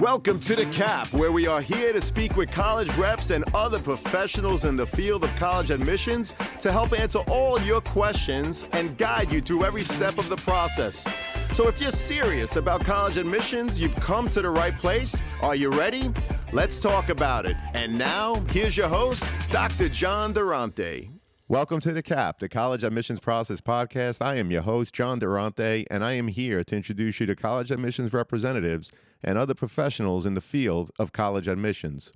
Welcome to The Cap, where we are here to speak with college reps and other professionals in the field of college admissions to help answer all your questions and guide you through every step of the process. So if you're serious about college admissions, you've come to the right place. Are you ready? Let's talk about it. And now, here's your host, Dr. John Durante. Welcome to The Cap, the College Admissions Process Podcast. I am your host, John Durante, and I am here to introduce you to college admissions representatives and other professionals in the field of college admissions.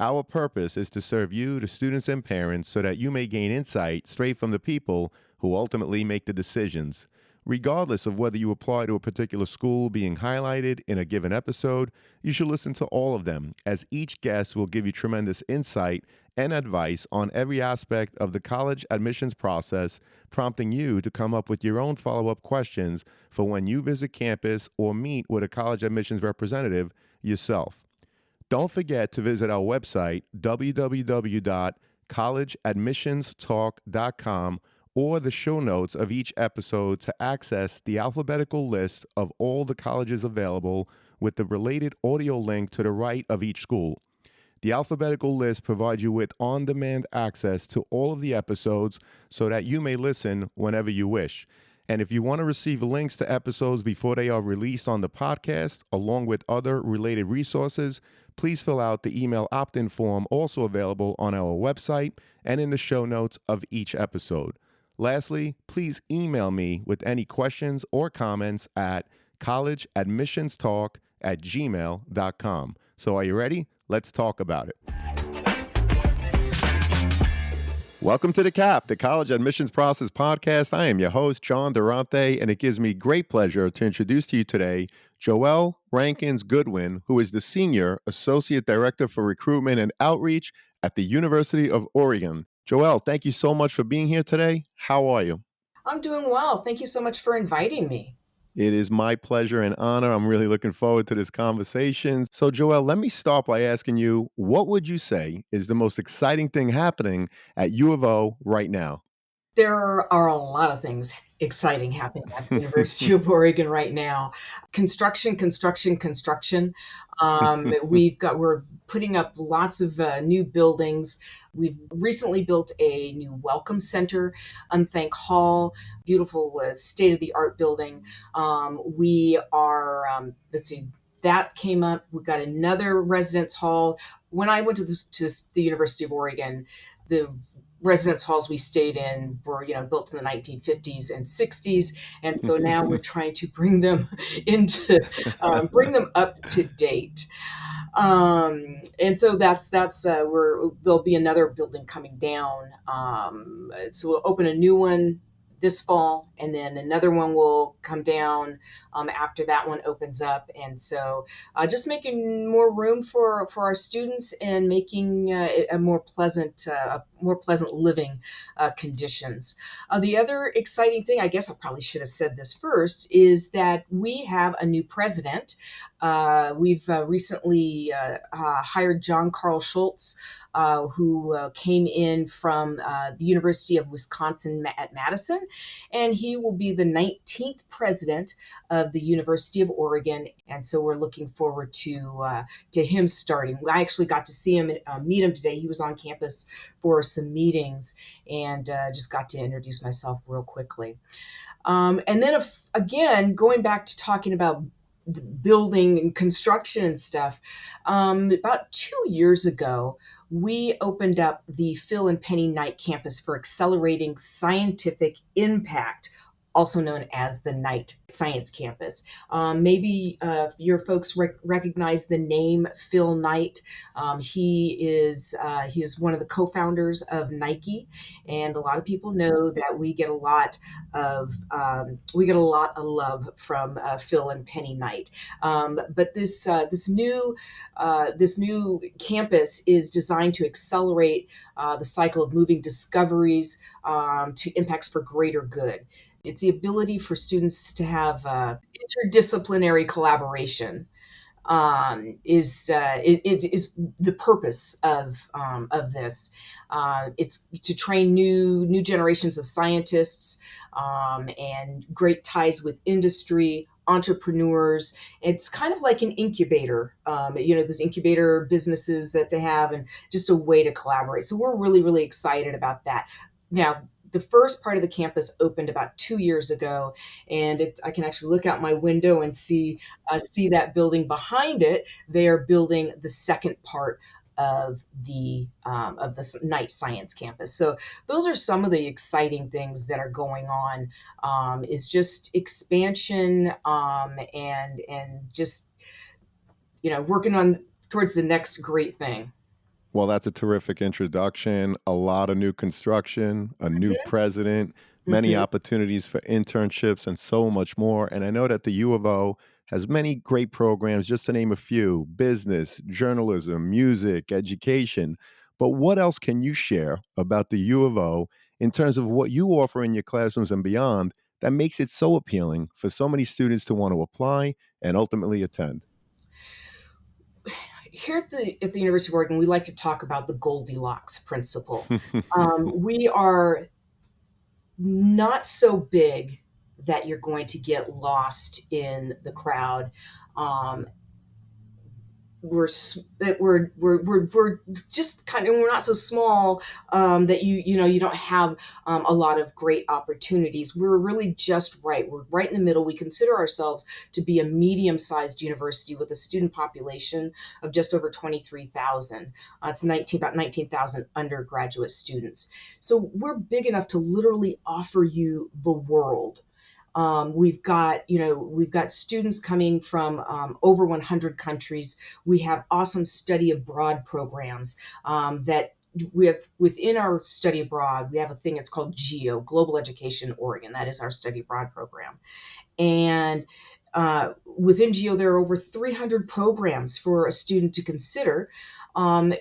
Our purpose is to serve you, the students and parents, so that you may gain insight straight from the people who ultimately make the decisions. Regardless of whether you apply to a particular school being highlighted in a given episode, you should listen to all of them, as each guest will give you tremendous insight and advice on every aspect of the college admissions process, prompting you to come up with your own follow-up questions for when you visit campus or meet with a college admissions representative yourself. Don't forget to visit our website, www.collegeadmissionstalk.com, or the show notes of each episode to access the alphabetical list of all the colleges available with the related audio link to the right of each school. The alphabetical list provides you with on-demand access to all of the episodes so that you may listen whenever you wish. And if you want to receive links to episodes before they are released on the podcast, along with other related resources, please fill out the email opt-in form also available on our website and in the show notes of each episode. Lastly, please email me with any questions or comments at collegeadmissionstalk@gmail.com. So are you ready? Let's talk about it. Welcome to The Cap, the College Admissions Process Podcast. I am your host, John Durante, and it gives me great pleasure to introduce to you today Joelle Rankins Goodwin, who is the Senior Associate Director for Recruitment and Outreach at the University of Oregon. Joelle, thank you so much for being here today. How are you? I'm doing well. Thank you so much for inviting me. It is my pleasure and honor. I'm really looking forward to this conversation. So, Joelle, let me start by asking you, what would you say is the most exciting thing happening at U of O right now? There are a lot of things exciting happening at the University of Oregon right now. Construction. We're putting up lots of new buildings. We've recently built a new welcome center, Unthank Hall, beautiful state-of-the-art building. That came up. We've got another residence hall. When I went to the University of Oregon, the residence halls we stayed in were, built in the 1950s and 60s. And so now we're trying to bring them bring them up to date. And so there'll be another building coming down. So we'll open a new one this fall, and then another one will come down after that one opens up. And so just making more room for our students and making a more pleasant living conditions. The other exciting thing, I guess I probably should have said this first, is that we have a new president. We've recently hired John Carl Schultz, who came in from the University of Wisconsin at Madison, and he will be the 19th president of the University of Oregon. And so we're looking forward to him starting. I actually got to see him, meet him today. He was on campus for some meetings, and just got to introduce myself real quickly. And then again, going back to talking about the building and construction and stuff, about 2 years ago, we opened up the Phil and Penny Knight campus for accelerating scientific impact, also known as the Knight Science Campus. Maybe your folks recognize the name Phil Knight. He is one of the co-founders of Nike, and a lot of people know that we get a lot of love from Phil and Penny Knight. But this new campus is designed to accelerate the cycle of moving discoveries to impacts for greater good. It's the ability for students to have interdisciplinary collaboration is the purpose of this. It's to train new generations of scientists and great ties with industry, entrepreneurs. It's kind of like an incubator, those incubator businesses that they have, and just a way to collaborate. So we're really, really excited about that. Now, the first part of the campus opened about 2 years ago, and I can actually look out my window and see that building behind it. They are building the second part of the night science campus. So those are some of the exciting things that are going on. Is just expansion, and just working on towards the next great thing. Well, that's a terrific introduction. A lot of new construction, a new Hmm. president, many Hmm. opportunities for internships, and so much more. And I know that the U of O has many great programs, just to name a few: business, journalism, music, education. But what else can you share about the U of O in terms of what you offer in your classrooms and beyond that makes it so appealing for so many students to want to apply and ultimately attend? Here at the University of Oregon, we like to talk about the Goldilocks principle. We are not so big that you're going to get lost in the crowd. Um, we're just kind of, we're not so small, that you don't have a lot of great opportunities. We're really just right. We're right in the middle. We consider ourselves to be a medium-sized university with a student population of just over 23,000. It's 19 about 19,000 undergraduate students. So we're big enough to literally offer you the world. We've got students coming from over 100 countries. We have awesome study abroad programs, that we have within our study abroad. We have a thing, it's called GEO, Global Education Oregon. That is our study abroad program. And within GEO, there are over 300 programs for a student to consider,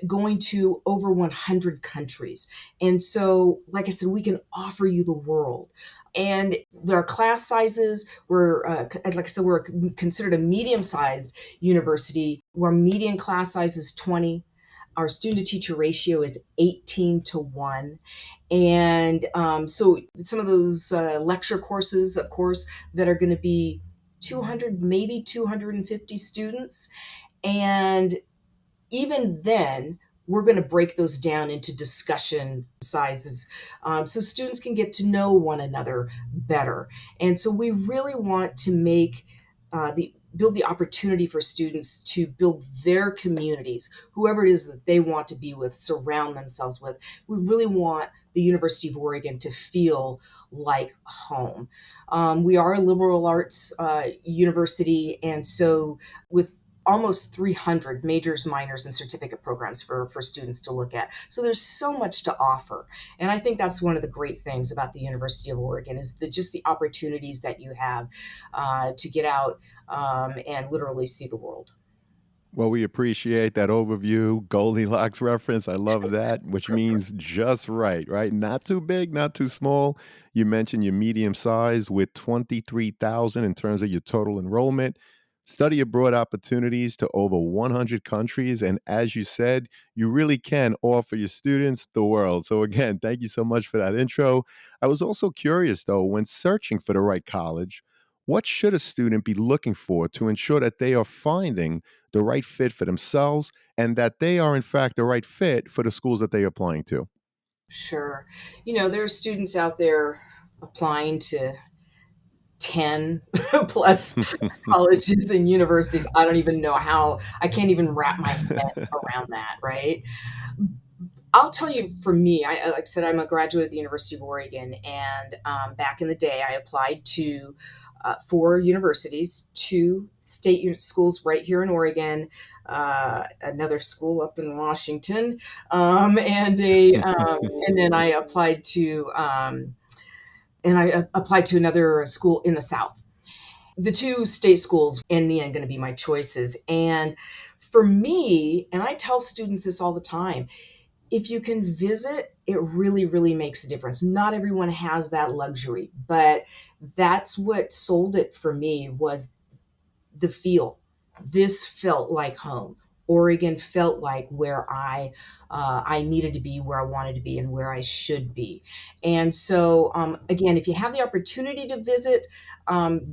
going to over 100 countries. And so, like I said, we can offer you the world. And our class sizes, like I said, we're considered a medium-sized university. Where median class size is 20. Our student to teacher ratio is 18 to 1. And so some of those lecture courses, of course, that are going to be 200, maybe 250 students. And even then, we're going to break those down into discussion sizes, so students can get to know one another better. And so we really want to make the build the opportunity for students to build their communities, whoever it is that they want to be with, surround themselves with. We really want the University of Oregon to feel like home. We are a liberal arts university, and so with almost 300 majors, minors, and certificate programs for students to look at. So there's so much to offer. And I think that's one of the great things about the University of Oregon is just the opportunities that you have to get out, and literally see the world. Well, we appreciate that overview, Goldilocks reference. I love that, which means just right, right? Not too big, not too small. You mentioned your medium size with 23,000 in terms of your total enrollment, study abroad opportunities to over 100 countries. And as you said, you really can offer your students the world. So, again, thank you so much for that intro. I was also curious, though, when searching for the right college, what should a student be looking for to ensure that they are finding the right fit for themselves and that they are, in fact, the right fit for the schools that they are applying to? Sure. There are students out there applying to 10 plus colleges and universities. I don't even know how, I can't even wrap my head around that, right? I'll tell you, for me, like I said, I'm a graduate of the University of Oregon, and back in the day, I applied to 4 universities, two schools right here in Oregon, another school up in Washington, and then I applied to another school in the South. The two state schools in the end going to be my choices. And for me, and I tell students this all the time, if you can visit, it really, really makes a difference. Not everyone has that luxury, but that's what sold it for me was the feel. This felt like home. Oregon felt like where I needed to be, where I wanted to be, and where I should be. And so, again, if you have the opportunity to visit,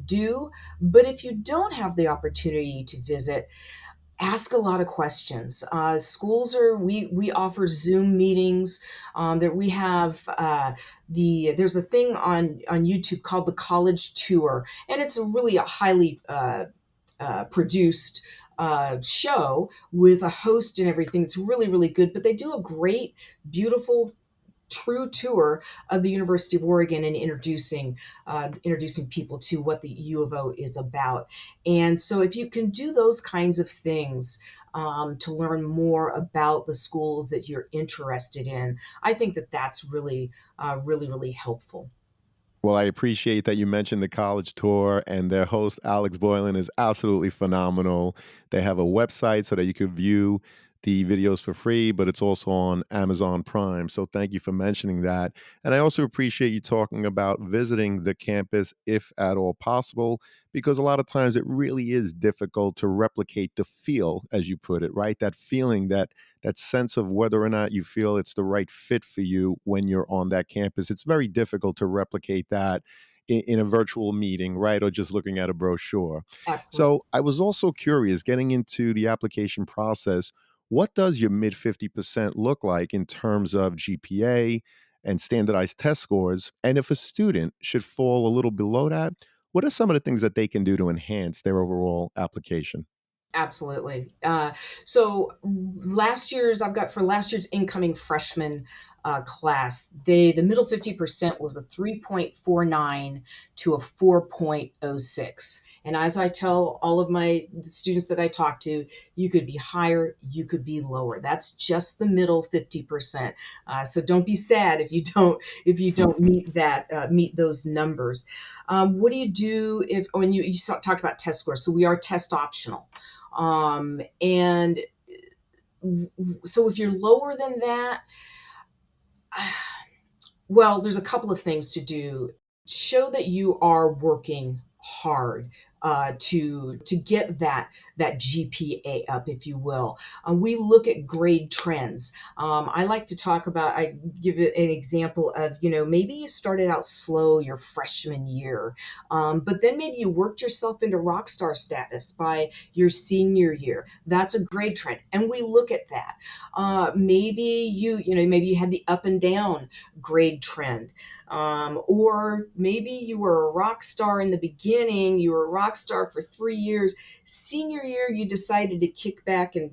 do. But if you don't have the opportunity to visit, ask a lot of questions. Schools are we offer Zoom meetings. That we have there's the thing on YouTube called the College Tour, and it's a really a highly produced show with a host and everything. It's really, really good, but they do a great, beautiful, true tour of the University of Oregon and introducing people to what the U of O is about. And so, if you can do those kinds of things to learn more about the schools that you're interested in, I think that that's really, really, really helpful. Well, I appreciate that you mentioned the college tour, and their host, Alex Boylan, is absolutely phenomenal. They have a website so that you can view the videos for free, but it's also on Amazon Prime. So thank you for mentioning that. And I also appreciate you talking about visiting the campus if at all possible, because a lot of times it really is difficult to replicate the feel, as you put it, right? That feeling, that sense of whether or not you feel it's the right fit for you when you're on that campus. It's very difficult to replicate that in a virtual meeting, right? Or just looking at a brochure. Absolutely. So I was also curious, getting into the application process, what does your mid 50% look like in terms of GPA and standardized test scores? And if a student should fall a little below that, what are some of the things that they can do to enhance their overall application? Absolutely. So last year's I've got for last year's incoming freshman class, the middle 50% was a 3.49 to a 4.06. And as I tell all of my the students that I talk to, you could be higher, you could be lower. That's just the middle 50%. So don't be sad if you don't meet those numbers. What do you do if when talked about test scores? So we are test optional. And so if you're lower than that, well, there's a couple of things to do. Show that you are working hard to get that GPA up, if you will. We look at grade trends. I like to talk about. I give it an example of maybe you started out slow your freshman year, but then maybe you worked yourself into rock star status by your senior year. That's a grade trend, and we look at that. Maybe maybe you had the up and down grade trend. Or maybe you were a rock star in the beginning, you were a rock star for 3 years. Senior year, you decided to kick back and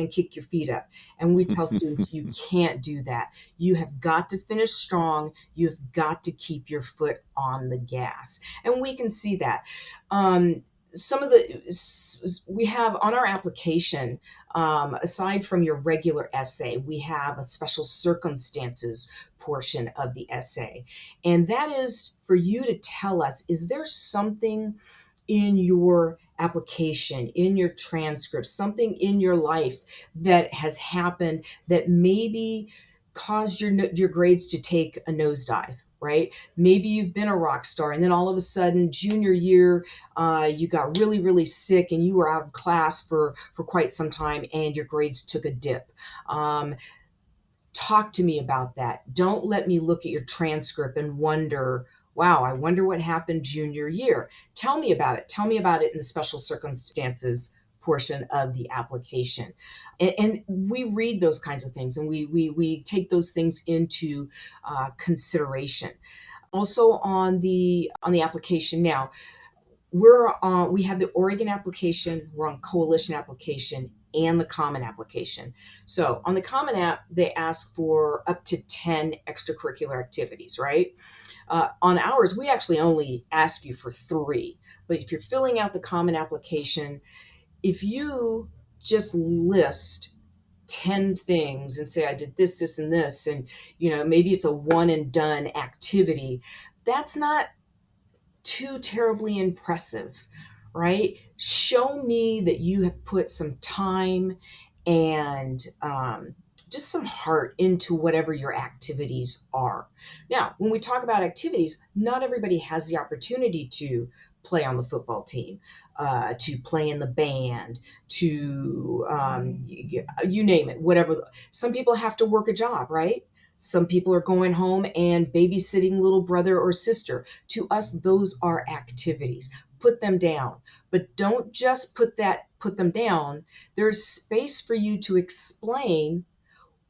kick your feet up. And we tell students, you can't do that. You have got to finish strong. You have got to keep your foot on the gas. And we can see that. Some of we have on our application, aside from your regular essay, we have a special circumstances portion of the essay. And that is for you to tell us, is there something in your application, in your transcript, something in your life that has happened that maybe caused your grades to take a nosedive? Right? Maybe you've been a rock star, and then all of a sudden, junior year, you got really, really sick, and you were out of class for quite some time, and your grades took a dip. Talk to me about that. Don't let me look at your transcript and wonder, wow, I wonder what happened junior year. Tell me about it. Tell me about it in the special circumstances portion of the application. And we read those kinds of things, and we take those things into consideration. Also on the application now, we have the Oregon application, we're on coalition application, and the common application. So on the common app, they ask for up to 10 extracurricular activities, right? On ours, we actually only ask you for 3. But if you're filling out the common application, if you just list 10 things and say, I did this, this, and this, and maybe it's a one and done activity, that's not too terribly impressive, right? Show me that you have put some time and just some heart into whatever your activities are. Now, when we talk about activities, not everybody has the opportunity to play on the football team, to play in the band, to you name it, whatever. Some people have to work a job, right? Some people are going home and babysitting little brother or sister. To us, those are activities. Put them down, but don't just put them down. There's space for you to explain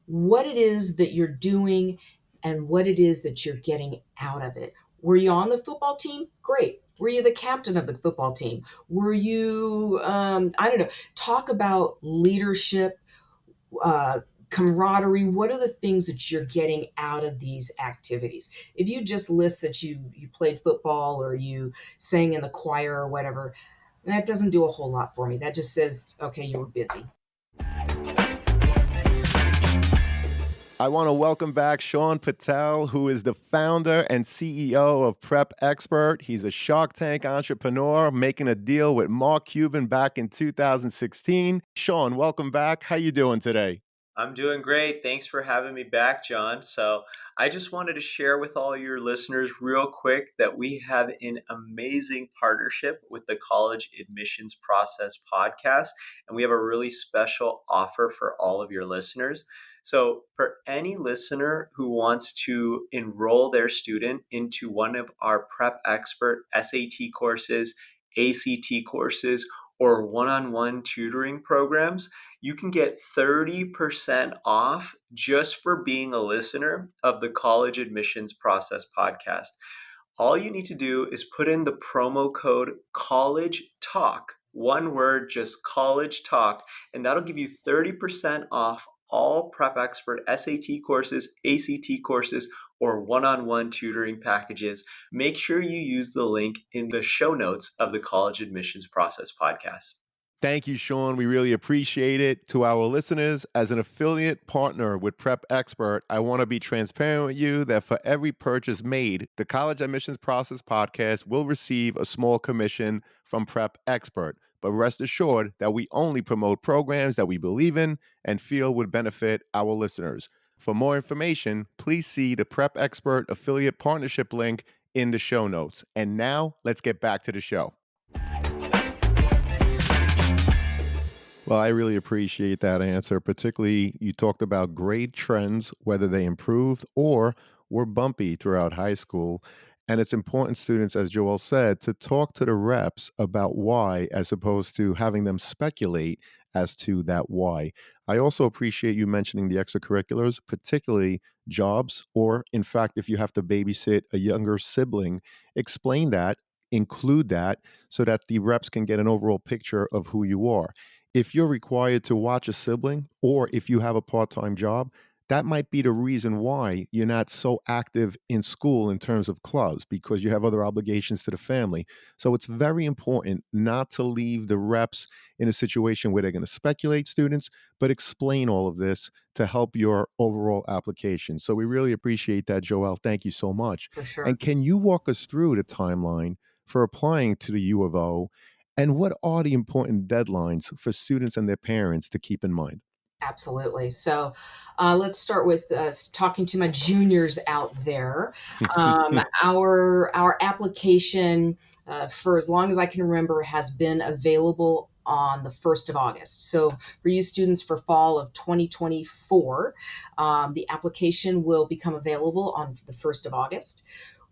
what it is that you're doing and what it is that you're getting out of it. Were you on the football team? Great. Were you the captain of the football team? Were you, I don't know, talk about leadership, uh, camaraderie. What are the things that you're getting out of these activities? If you just list that you played football or you sang in the choir or whatever, that doesn't do a whole lot for me. That just says, okay, you were busy. I want to welcome back Sean Patel, who is the founder and CEO of Prep Expert. He's a Shark Tank entrepreneur making a deal with Mark Cuban back in 2016. Sean, welcome back. How you doing today? I'm doing great. Thanks for having me back, John. So, I just wanted to share with all your listeners real quick that we have an amazing partnership with the College Admissions Process podcast, and we have a really special offer for all of your listeners. So, for any listener who wants to enroll their student into one of our Prep Expert SAT courses, ACT courses, or one-on-one tutoring programs, you can get 30% off just for being a listener of the College Admissions Process podcast. All you need to do is put in the promo code College Talk, one word, just College Talk, and that'll give you 30% off all Prep Expert SAT courses, ACT courses, or one-on-one tutoring packages. Make sure you use the link in the show notes of the College Admissions Process podcast. Thank you, Sean. We really appreciate it. To our listeners, as an affiliate partner with Prep Expert, I want to be transparent with you that for every purchase made, the College Admissions Process podcast will receive a small commission from Prep Expert. But rest assured that we only promote programs that we believe in and feel would benefit our listeners. For more information, please see the Prep Expert affiliate partnership link in the show notes. And now let's get back to the show. Well, I really appreciate that answer. Particularly, you talked about grade trends, whether they improved or were bumpy throughout high school. And it's important, students, as Joel said, to talk to the reps about why, as opposed to having them speculate as to that why. I also appreciate you mentioning the extracurriculars, particularly jobs, or in fact, if you have to babysit a younger sibling, explain that, include that, so that the reps can get an overall picture of who you are. If you're required to watch a sibling or if you have a part-time job, that might be the reason why you're not so active in school in terms of clubs because you have other obligations to the family. So it's very important not to leave the reps in a situation where they're going to speculate, students, but explain all of this to help your overall application. So we really appreciate that, Joelle. Thank you so much. For sure. And can you walk us through the timeline for applying to the U of O? And what are the important deadlines for students and their parents to keep in mind? Absolutely. So let's start with talking to my juniors out there. Our application, for as long as I can remember, has been available on the 1st of August. So for you students for fall of 2024, the application will become available on the 1st of August.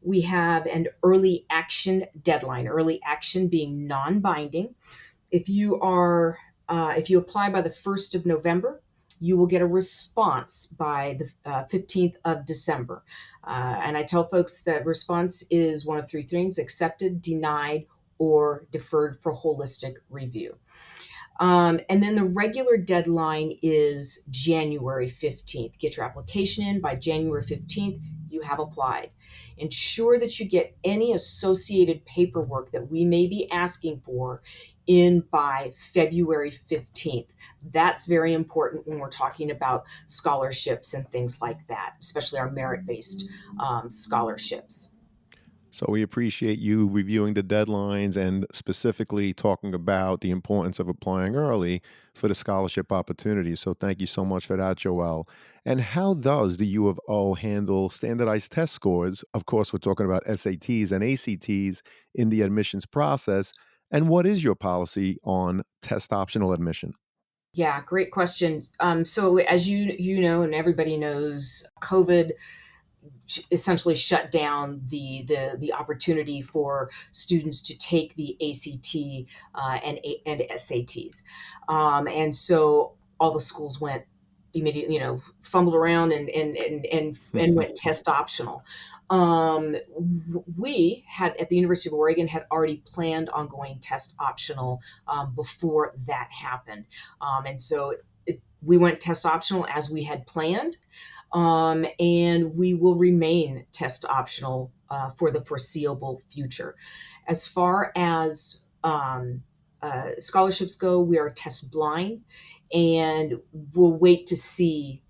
We have an early action deadline, early action being non-binding. If you apply by the 1st of November, you will get a response by the 15th of December. And I tell folks that response is one of three things: accepted, denied, or deferred for holistic review. And then the regular deadline is January 15th. Get your application in by January 15th. You have applied. Ensure that you get any associated paperwork that we may be asking for in by February 15th. That's very important when we're talking about scholarships and things like that, especially our merit-based scholarships. So we appreciate you reviewing the deadlines and specifically talking about the importance of applying early for the scholarship opportunities. So thank you so much for that, Joel. And how does the U of O handle standardized test scores? Of course, we're talking about SATs and ACTs in the admissions process. And what is your policy on test optional admission? Yeah, great question. So as you know, and everybody knows, COVID essentially shut down the opportunity for students to take the ACT and SATs, and so all the schools went immediately, fumbled around and went test optional. We had at the University of Oregon had already planned on going test optional before that happened, and so we went test optional as we had planned, and we will remain test optional for the foreseeable future. As far as scholarships go, we are test blind, and we'll wait to see.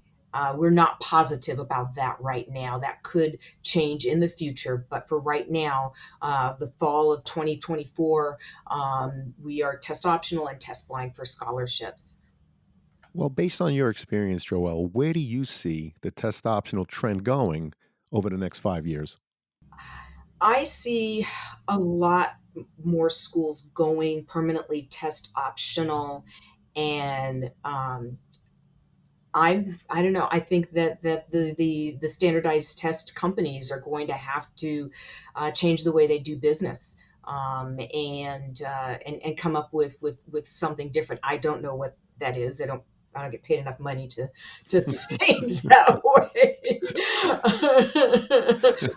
We're not positive about that right now. That could change in the future, but for right now, the fall of 2024, we are test optional and test blind for scholarships. Well, based on your experience, Joel, where do you see the test optional trend going over the next 5 years? I see a lot more schools going permanently test optional, and I don't know. I think that the standardized test companies are going to have to change the way they do business, and come up with something different. I don't know what that is. I don't get paid enough money to think that way.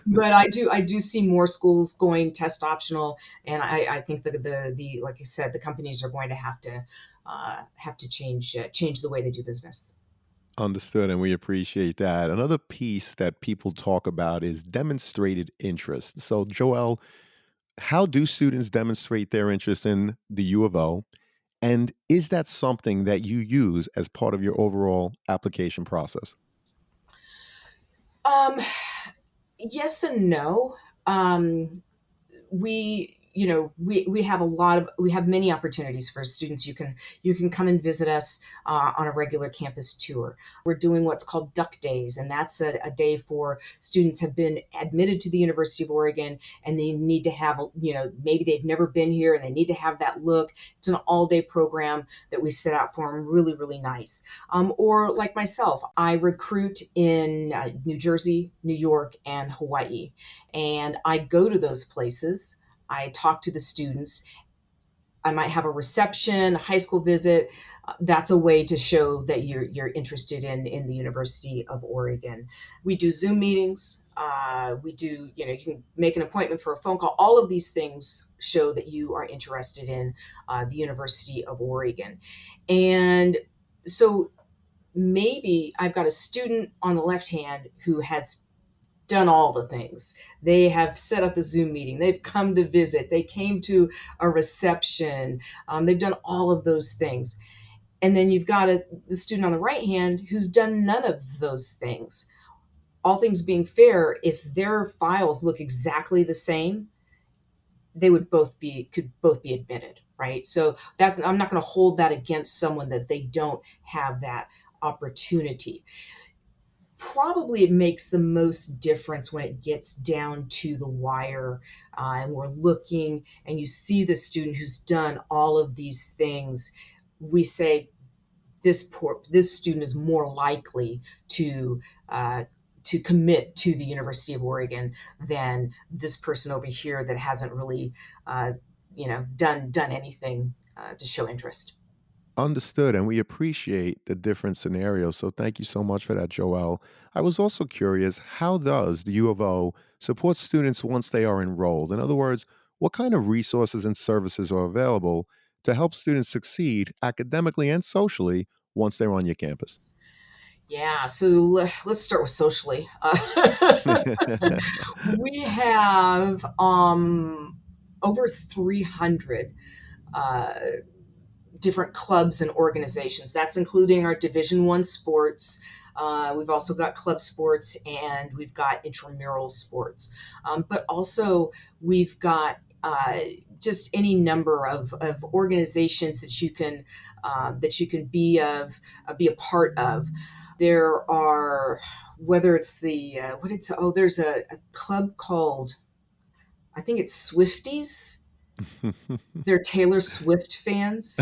But I do see more schools going test optional, and I think that the like you said, the companies are going to have to change the way they do business. Understood, and we appreciate that. Another piece that people talk about is demonstrated interest. So, Joel, how do students demonstrate their interest in the U of O? And is that something that you use as part of your overall application process? Um, yes and no. We have we have many opportunities for students. You can come and visit us on a regular campus tour. We're doing what's called duck days, and that's a day for students have been admitted to the University of Oregon, and they need to have, maybe they've never been here and they need to have that look. It's an all day program that we set out for them, really really nice. Or like myself, I recruit in New Jersey, New York, and Hawaii, and I go to those places. I talk to the students. I might have a reception, a high school visit. That's a way to show that you're interested in the University of Oregon. We do Zoom meetings. We do, you can make an appointment for a phone call. All of these things show that you are interested in the University of Oregon. And so maybe I've got a student on the left hand who has done all the things. They have set up the Zoom meeting. They've come to visit. They came to a reception. They've done all of those things. And then you've got the student on the right hand who's done none of those things. All things being fair, if their files look exactly the same, they could both be admitted, right? So that I'm not going to hold that against someone that they don't have that opportunity. Probably it makes the most difference when it gets down to the wire, and we're looking and you see the student who's done all of these things. We say this student is more likely to commit to the University of Oregon than this person over here that hasn't really done anything to show interest. Understood, and we appreciate the different scenarios. So thank you so much for that, Joel. I was also curious, how does the U of O support students once they are enrolled? In other words, what kind of resources and services are available to help students succeed academically and socially once they're on your campus? Yeah, so let's start with socially. We have over 300 uh, different clubs and organizations. That's including our Division I sports. We've also got club sports, and we've got intramural sports. But also we've got just any number of organizations that you can be a part of. There are, whether it's there's a club called, I think it's Swifties. They're Taylor Swift fans.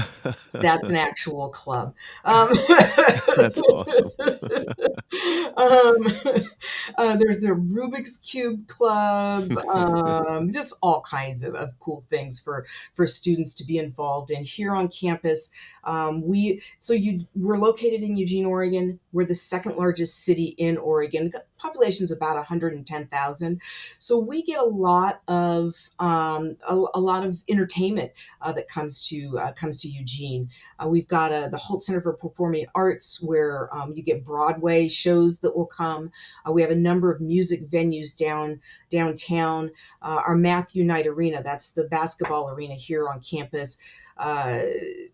That's an actual club. That's awesome. um, there's the Rubik's Cube Club, just all kinds of cool things for students to be involved in here on campus. We're located in Eugene, Oregon. We're the second largest city in Oregon. Population's about 110,000, so we get a lot of entertainment that comes to Eugene. We've got the Holt Center for Performing Arts, where you get Broadway shows that will come. We have a number of music venues downtown. Our Matthew Knight Arena, that's the basketball arena here on campus.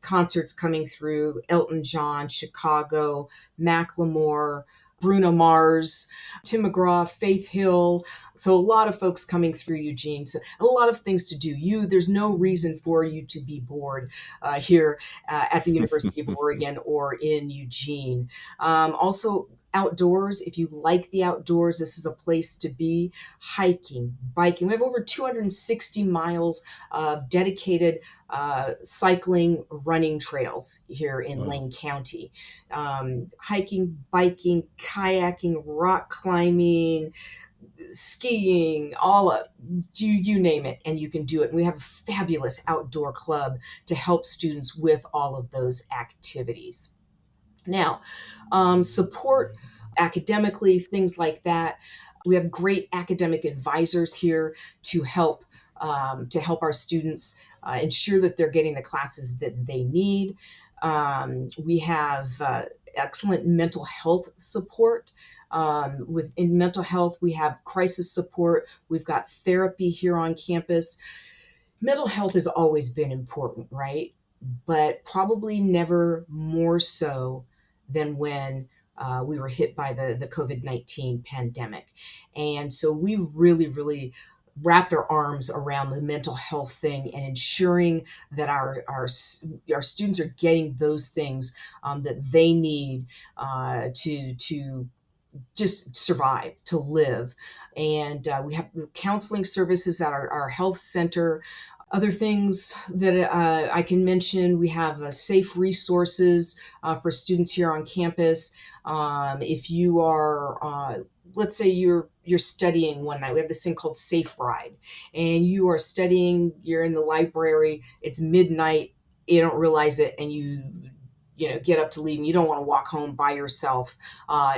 Concerts coming through: Elton John, Chicago, Macklemore, Bruno Mars, Tim McGraw, Faith Hill. So a lot of folks coming through Eugene. So a lot of things to do. There's no reason for you to be bored here at the University of Oregon or in Eugene. Also, outdoors, if you like the outdoors, this is a place to be. Hiking, biking. We have over 260 miles of dedicated cycling, running trails here in Wow. Lane County. Hiking, biking, kayaking, rock climbing, skiing, all of you name it, and you can do it. And we have a fabulous outdoor club to help students with all of those activities. Now, support academically, things like that. We have great academic advisors here to help our students ensure that they're getting the classes that they need. We have excellent mental health support. Within mental health, we have crisis support. We've got therapy here on campus. Mental health has always been important, right? But probably never more so than when we were hit by the COVID-19 pandemic. And so we really, really wrapped our arms around the mental health thing and ensuring that our students are getting those things that they need to just survive, to live. And we have the counseling services at our health center. Other things that I can mention: we have safe resources for students here on campus. If you are, let's say you're studying one night, we have this thing called Safe Ride, and you are studying. You're in the library. It's midnight. You don't realize it, and you get up to leave, and you don't want to walk home by yourself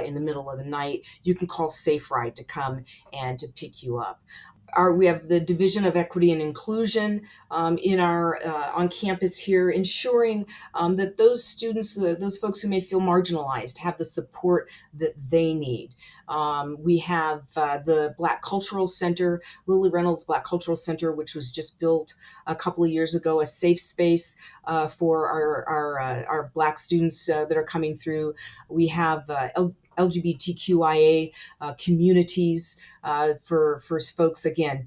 in the middle of the night. You can call Safe Ride to come and to pick you up. We have the Division of Equity and Inclusion in our on campus here, ensuring that those students, those folks who may feel marginalized, have the support that they need. We have the Black Cultural Center, Lily Reynolds Black Cultural Center, which was just built a couple of years ago, a safe space for our Black students that are coming through. We have LGBTQIA communities for folks, again,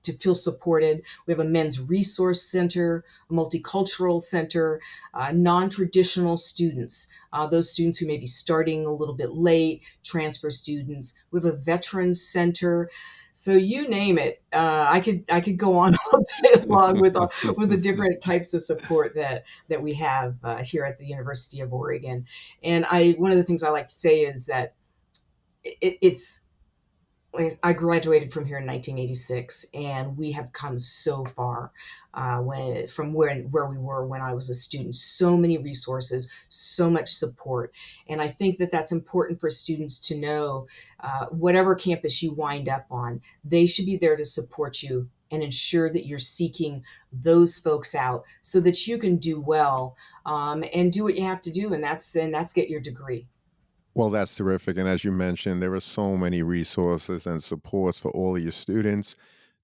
to feel supported. We have a men's resource center, a multicultural center, non-traditional students, those students who may be starting a little bit late, transfer students. We have a veterans center. So you name it. I could go on all day long with the different types of support that we have here at the University of Oregon. And one of the things I like to say is that it's I graduated from here in 1986, and we have come so far from where we were when I was a student. So many resources, so much support, and I think that that's important for students to know. Whatever campus you wind up on, they should be there to support you and ensure that you're seeking those folks out so that you can do well and do what you have to do, and that's get your degree. Well, that's terrific. And as you mentioned, there are so many resources and supports for all of your students.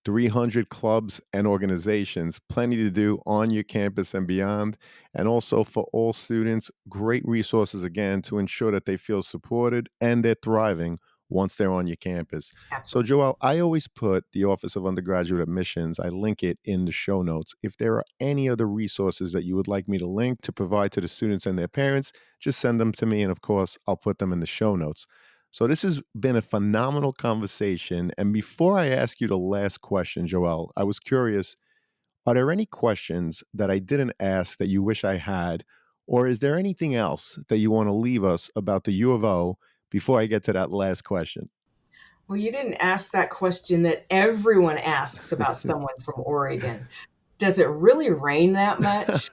300 clubs and organizations, plenty to do on your campus and beyond. And also for all students, great resources again to ensure that they feel supported and they're thriving once they're on your campus. So, Absolutely. Joel, I always put the Office of Undergraduate Admissions, I link it in the show notes. If there are any other resources that you would like me to link to provide to the students and their parents, just send them to me. And of course, I'll put them in the show notes. So this has been a phenomenal conversation. And before I ask you the last question, Joel, I was curious, are there any questions that I didn't ask that you wish I had? Or is there anything else that you want to leave us about the U of O before I get to that last question? Well, you didn't ask that question that everyone asks about someone from Oregon. Does it really rain that much?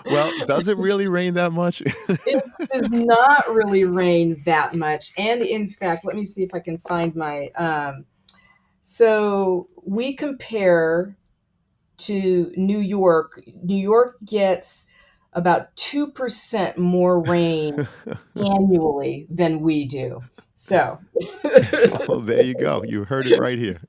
Well, does it really rain that much? It does not really rain that much. And in fact, let me see if I can find my so we compare to New York. New York gets about 2% more rain annually than we do. So Oh, there you go. You heard it right here.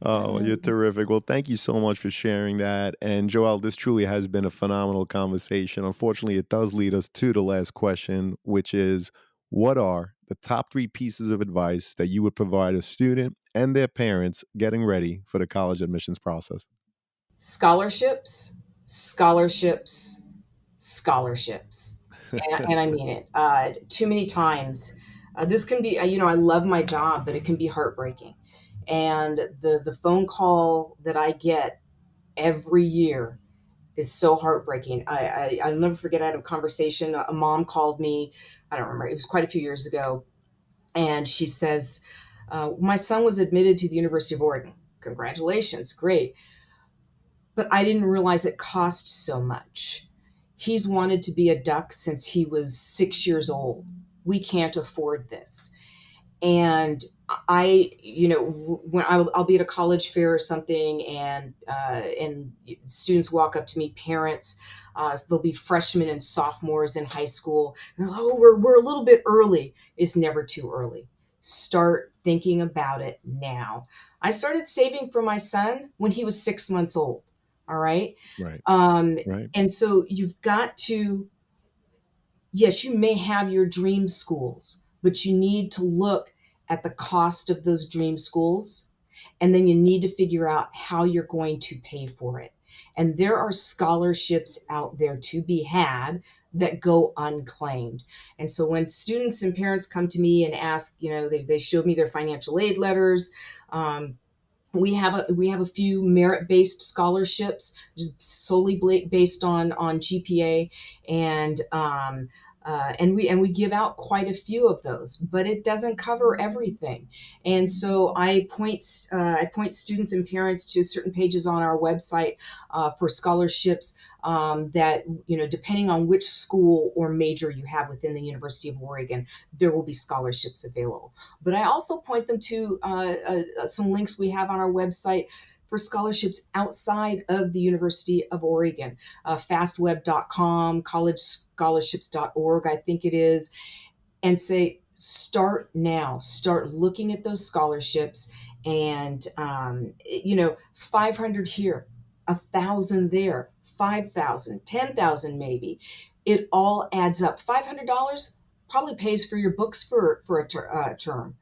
Oh, you're terrific. Well, thank you so much for sharing that. And Joel, this truly has been a phenomenal conversation. Unfortunately, it does lead us to the last question, which is what are the top three pieces of advice that you would provide a student and their parents getting ready for the college admissions process? scholarships, scholarships, scholarships. And I mean it. Too many times. This can be, I love my job, but it can be heartbreaking. And the phone call that I get every year is so heartbreaking. I'll never forget. I had a conversation. A mom called me. I don't remember. It was quite a few years ago, and she says, "My son was admitted to the University of Oregon. Congratulations, great, but I didn't realize it cost so much. He's wanted to be a duck since he was 6 years old. We can't afford this." And when I'll be at a college fair or something, and students walk up to me, parents, so they'll be freshmen and sophomores in high school. And, oh, we're a little bit early. It's never too early. Start thinking about it now. I started saving for my son when he was 6 months old. All right. Right, Um, right, and so you've got to, yes, you may have your dream schools, but you need to look at the cost of those dream schools. And then you need to figure out how you're going to pay for it. And there are scholarships out there to be had that go unclaimed. And so when students and parents come to me and ask, they showed me their financial aid letters. We have a few merit-based scholarships, just solely based on GPA, and we give out quite a few of those, but it doesn't cover everything. And so I point students and parents to certain pages on our website for scholarships, that, depending on which school or major you have within the University of Oregon, there will be scholarships available. But I also point them to some links we have on our website for scholarships outside of the University of Oregon. Fastweb.com, collegescholarships.org, I think it is. And say, start now. Start looking at those scholarships, and 500 here, 1,000 there, 5,000, 10,000 maybe. It all adds up. $500 probably pays for your books for a term.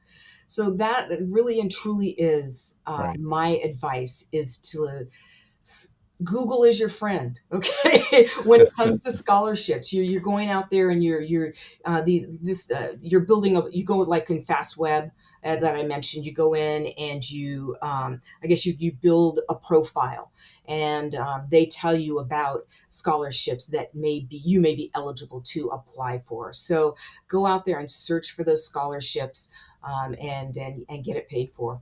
So that really and truly is, right. my advice is to Google is your friend. Okay. When it comes to scholarships, you're going out there and you're building you go like in FastWeb, that I mentioned. You go in and I guess you build a profile, and they tell you about scholarships that you may be eligible to apply for. So go out there and search for those scholarships, and get it paid for.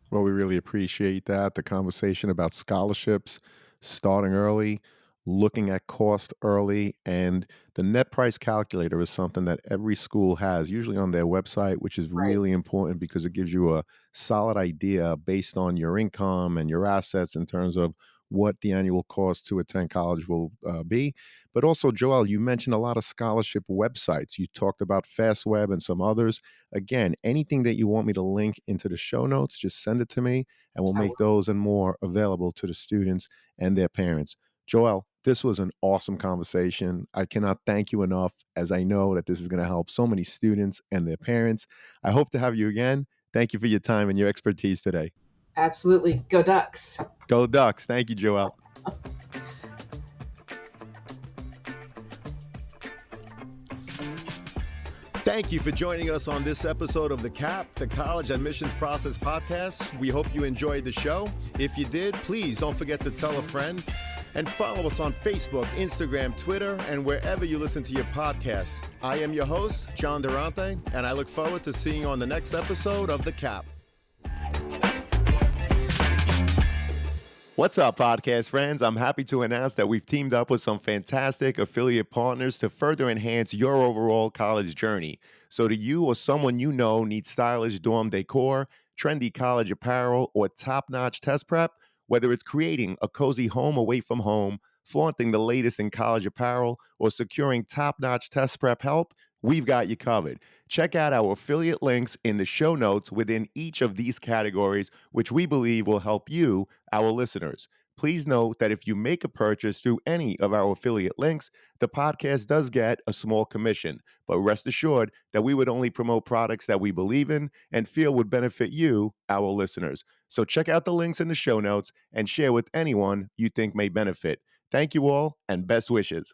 Well, we really appreciate that. The conversation about scholarships, starting early, looking at cost early, and the net price calculator is something that every school has, usually on their website, which is Right. really important because it gives you a solid idea based on your income and your assets in terms of what the annual cost to attend college will be. But also, Joel, you mentioned a lot of scholarship websites. You talked about FastWeb and some others. Again, anything that you want me to link into the show notes, just send it to me, and we'll I make those and more available to the students and their parents. Joel, this was an awesome conversation. I cannot thank you enough, as I know that this is going to help so many students and their parents. I hope to have you again. Thank you for your time and your expertise today. Absolutely. Go Ducks. Go Ducks. Thank you, Joel. Thank you for joining us on this episode of the CAP, the College Admissions Process Podcast. We hope you enjoyed the show. If you did, please don't forget to tell a friend and follow us on Facebook, Instagram, Twitter, and wherever you listen to your podcasts. I am your host, John Durante, and I look forward to seeing you on the next episode of the CAP. What's up, podcast friends? I'm happy to announce that we've teamed up with some fantastic affiliate partners to further enhance your overall college journey. So, do you or someone you know needs stylish dorm decor, trendy college apparel, or top-notch test prep? Whether it's creating a cozy home away from home, flaunting the latest in college apparel, or securing top-notch test prep help, we've got you covered. Check out our affiliate links in the show notes within each of these categories, which we believe will help you, our listeners. Please note that if you make a purchase through any of our affiliate links, the podcast does get a small commission. But rest assured that we would only promote products that we believe in and feel would benefit you, our listeners. So check out the links in the show notes and share with anyone you think may benefit. Thank you all, and best wishes.